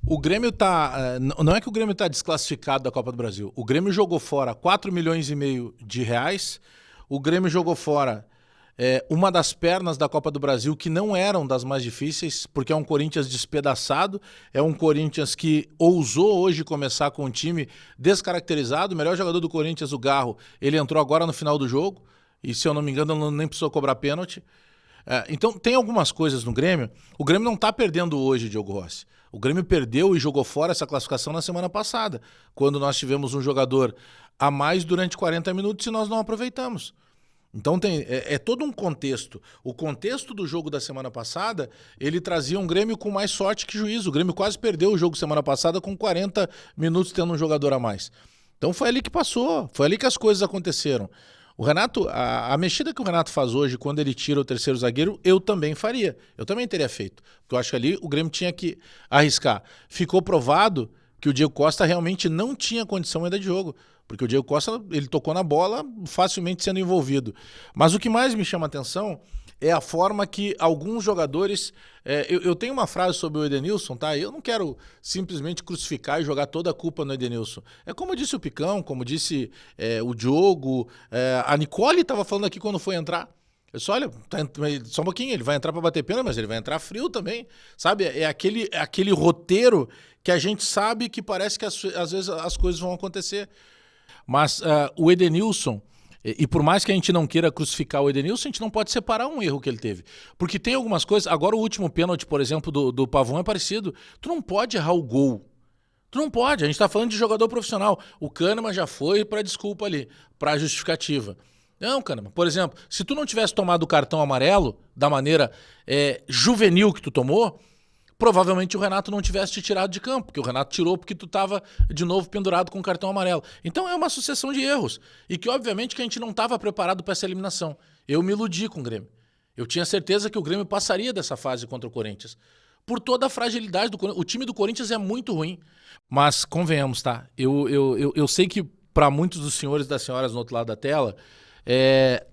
O Grêmio tá. Não é que o Grêmio tá desclassificado da Copa do Brasil. O Grêmio jogou fora 4,5 milhões de reais. O Grêmio jogou fora uma das pernas da Copa do Brasil que não eram das mais difíceis, porque é um Corinthians despedaçado, é um Corinthians que ousou hoje começar com um time descaracterizado. O melhor jogador do Corinthians, o Garro, ele entrou agora no final do jogo, e se eu não me engano, nem precisou cobrar pênalti. Então tem algumas coisas no Grêmio. O Grêmio não está perdendo hoje, Diogo Rossi. O Grêmio perdeu e jogou fora essa classificação na semana passada, quando nós tivemos um jogador a mais durante 40 minutos e nós não aproveitamos. Então é todo um contexto. O contexto do jogo da semana passada, ele trazia um Grêmio com mais sorte que juízo. O Grêmio quase perdeu o jogo semana passada com 40 minutos tendo um jogador a mais. Então foi ali que passou, foi ali que as coisas aconteceram. O Renato, a mexida que o Renato faz hoje, quando ele tira o terceiro zagueiro, eu também faria. Eu também teria feito. Porque eu acho que ali o Grêmio tinha que arriscar. Ficou provado que o Diego Costa realmente não tinha condição ainda de jogo. Porque o Diego Costa, ele tocou na bola facilmente sendo envolvido. Mas o que mais me chama a atenção é a forma que alguns jogadores... eu tenho uma frase sobre o Edenilson, tá? Eu não quero simplesmente crucificar e jogar toda a culpa no Edenilson. É como disse o Picão, como disse o Diogo, a Nicole estava falando aqui quando foi entrar. Eu só, olha, só um pouquinho, ele vai entrar para bater pena, mas ele vai entrar frio também, sabe? É aquele roteiro que a gente sabe que parece que às vezes as coisas vão acontecer. Mas o Edenilson, e por mais que a gente não queira crucificar o Edenilson, a gente não pode separar um erro que ele teve. Porque tem algumas coisas... Agora o último pênalti, por exemplo, do Pavão é parecido. Tu não pode errar o gol. Tu não pode. A gente tá falando de jogador profissional. O Kahneman já foi pra desculpa ali, pra justificativa. Não, Kahneman. Por exemplo, se tu não tivesse tomado o cartão amarelo da maneira juvenil que tu tomou, provavelmente o Renato não tivesse te tirado de campo, porque o Renato tirou porque tu estava de novo pendurado com o cartão amarelo. Então é uma sucessão de erros, e que obviamente que a gente não estava preparado para essa eliminação. Eu me iludi com o Grêmio. Eu tinha certeza que o Grêmio passaria dessa fase contra o Corinthians, por toda a fragilidade do Corinthians. O time do Corinthians é muito ruim, mas convenhamos, tá? Eu sei que para muitos dos senhores e das senhoras no outro lado da tela,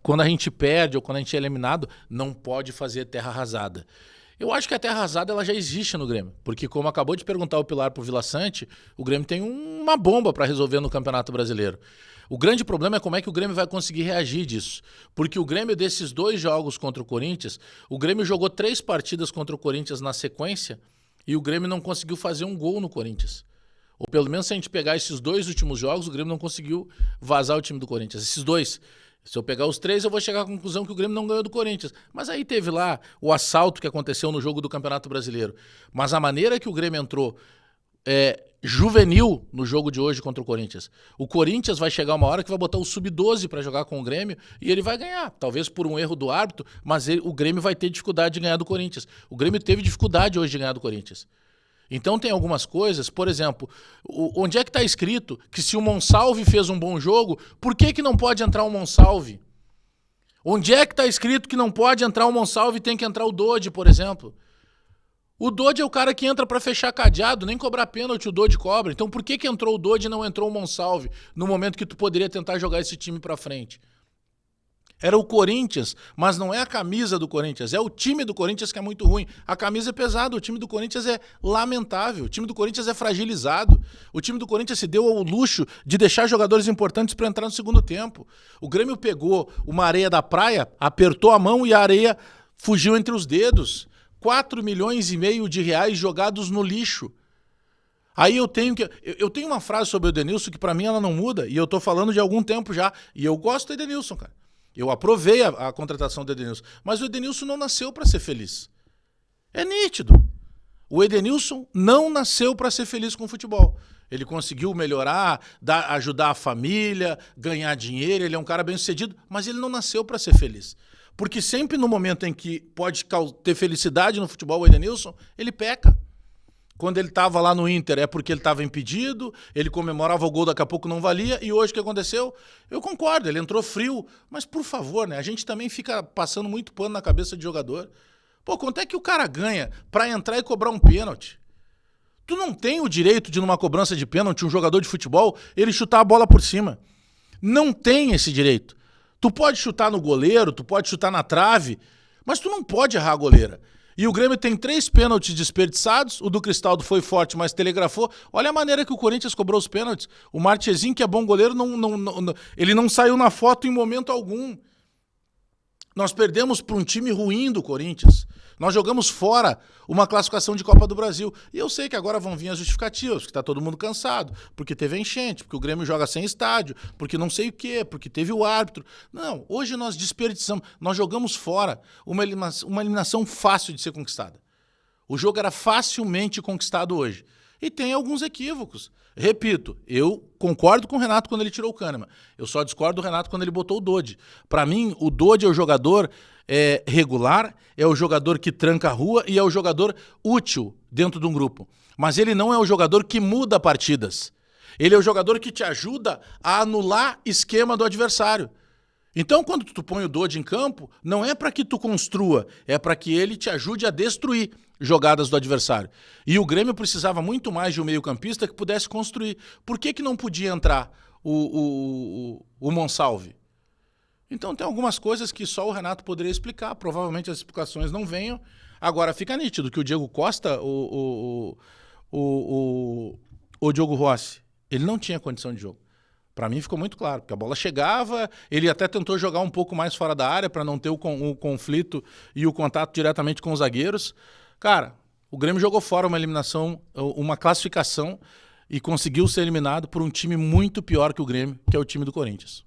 quando a gente perde ou quando a gente é eliminado, não pode fazer terra arrasada. Eu acho que a terra arrasada ela já existe no Grêmio, porque como acabou de perguntar o Pilar pro Vila Sante, o Grêmio tem uma bomba para resolver no Campeonato Brasileiro. O grande problema é como é que o Grêmio vai conseguir reagir disso, porque o Grêmio desses 2 jogos contra o Corinthians, o Grêmio jogou 3 partidas contra o Corinthians na sequência e o Grêmio não conseguiu fazer um gol no Corinthians. Ou pelo menos se a gente pegar esses 2 últimos jogos, o Grêmio não conseguiu vazar o time do Corinthians. Esses 2... Se eu pegar os 3, eu vou chegar à conclusão que o Grêmio não ganhou do Corinthians. Mas aí teve lá o assalto que aconteceu no jogo do Campeonato Brasileiro. Mas a maneira que o Grêmio entrou juvenil no jogo de hoje contra o Corinthians. O Corinthians vai chegar uma hora que vai botar o Sub-12 para jogar com o Grêmio e ele vai ganhar. Talvez por um erro do árbitro, mas o Grêmio vai ter dificuldade de ganhar do Corinthians. O Grêmio teve dificuldade hoje de ganhar do Corinthians. Então tem algumas coisas, por exemplo, onde é que está escrito que se o Monsalve fez um bom jogo, por que não pode entrar o Monsalve? Onde é que está escrito que não pode entrar o Monsalve e tem que entrar o Dodge, por exemplo? O Dodge é o cara que entra para fechar cadeado, nem cobrar pênalti o Dodge cobra. Então por que entrou o Dodge e não entrou o Monsalve no momento que tu poderia tentar jogar esse time para frente? Era o Corinthians, mas não é a camisa do Corinthians, é o time do Corinthians que é muito ruim. A camisa é pesada, o time do Corinthians é lamentável, o time do Corinthians é fragilizado. O time do Corinthians se deu ao luxo de deixar jogadores importantes para entrar no segundo tempo. O Grêmio pegou uma areia da praia, apertou a mão e a areia fugiu entre os dedos. 4,5 milhões de reais jogados no lixo. Aí eu tenho uma frase sobre o Edenilson que para mim ela não muda, e eu tô falando de algum tempo já, e eu gosto do Edenilson, cara. Eu aprovei a contratação do Edenilson, mas o Edenilson não nasceu para ser feliz. É nítido. O Edenilson não nasceu para ser feliz com o futebol. Ele conseguiu melhorar, ajudar a família, ganhar dinheiro, ele é um cara bem-sucedido, mas ele não nasceu para ser feliz. Porque sempre no momento em que pode ter felicidade no futebol, o Edenilson, ele peca. Quando ele estava lá no Inter é porque ele estava impedido, ele comemorava o gol, daqui a pouco não valia, e hoje o que aconteceu? Eu concordo, ele entrou frio, mas por favor, né? A gente também fica passando muito pano na cabeça de jogador. Pô, quanto é que o cara ganha para entrar e cobrar um pênalti? Tu não tem o direito de, numa cobrança de pênalti, um jogador de futebol, ele chutar a bola por cima. Não tem esse direito. Tu pode chutar no goleiro, tu pode chutar na trave, mas tu não pode errar a goleira. E o Grêmio tem 3 pênaltis desperdiçados. O do Cristaldo foi forte, mas telegrafou. Olha a maneira que o Corinthians cobrou os pênaltis. O Marchezinho, que é bom goleiro, ele não saiu na foto em momento algum. Nós perdemos para um time ruim do Corinthians. Nós jogamos fora uma classificação de Copa do Brasil. E eu sei que agora vão vir as justificativas, que está todo mundo cansado, porque teve enchente, porque o Grêmio joga sem estádio, porque não sei o quê, porque teve o árbitro. Não, hoje nós desperdiçamos, nós jogamos fora uma eliminação fácil de ser conquistada. O jogo era facilmente conquistado hoje. E tem alguns equívocos. Repito, eu concordo com o Renato quando ele tirou o Kahneman. Eu só discordo do Renato quando ele botou o Dodi. Para mim, o Dodi é o jogador regular, é o jogador que tranca a rua e é o jogador útil dentro de um grupo. Mas ele não é o jogador que muda partidas. Ele é o jogador que te ajuda a anular esquema do adversário. Então, quando tu põe o Dodi em campo, não é para que tu construa, é para que ele te ajude a destruir jogadas do adversário. E o Grêmio precisava muito mais de um meio-campista que pudesse construir. Por que não podia entrar o Monsalve? Então tem algumas coisas que só o Renato poderia explicar. Provavelmente as explicações não venham. Agora, fica nítido que o Diego Costa, o Diogo Rossi, ele não tinha condição de jogo. Para mim ficou muito claro, porque a bola chegava, ele até tentou jogar um pouco mais fora da área para não ter o conflito e o contato diretamente com os zagueiros. Cara, o Grêmio jogou fora uma eliminação, uma classificação e conseguiu ser eliminado por um time muito pior que o Grêmio, que é o time do Corinthians.